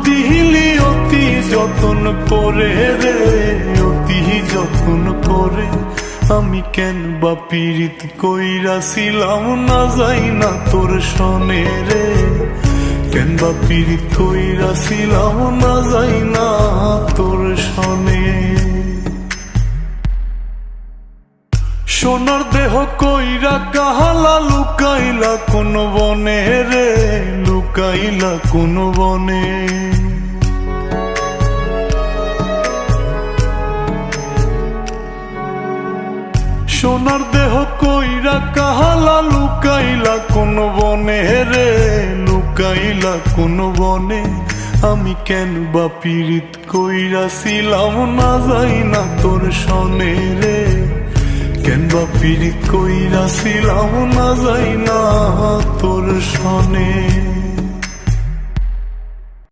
দিলি অতি যতন করে রে, অতি যতন করে। আমি কেন বা পীড়িত কইরাছিলাম না যাই না তোর সনে রে, কেন বা পীড়িত কইরাছিলাম না যাই না তোর সনে। সোনার দেহ কইরা কাহালা লুকাইলা কোন বনে রে, লুকাইলা কোন বনে। সোনার দেহ কইরা কাহালা লুকাইলা কোন বনে রে, লুকাইলা কোন বনে। আমি কেন বা পীড়িত কইরাছিলাম না যাই না তোর সনে রে, কেন বা পীড়িত কইরাছিলাম না যাই না তোর সনে।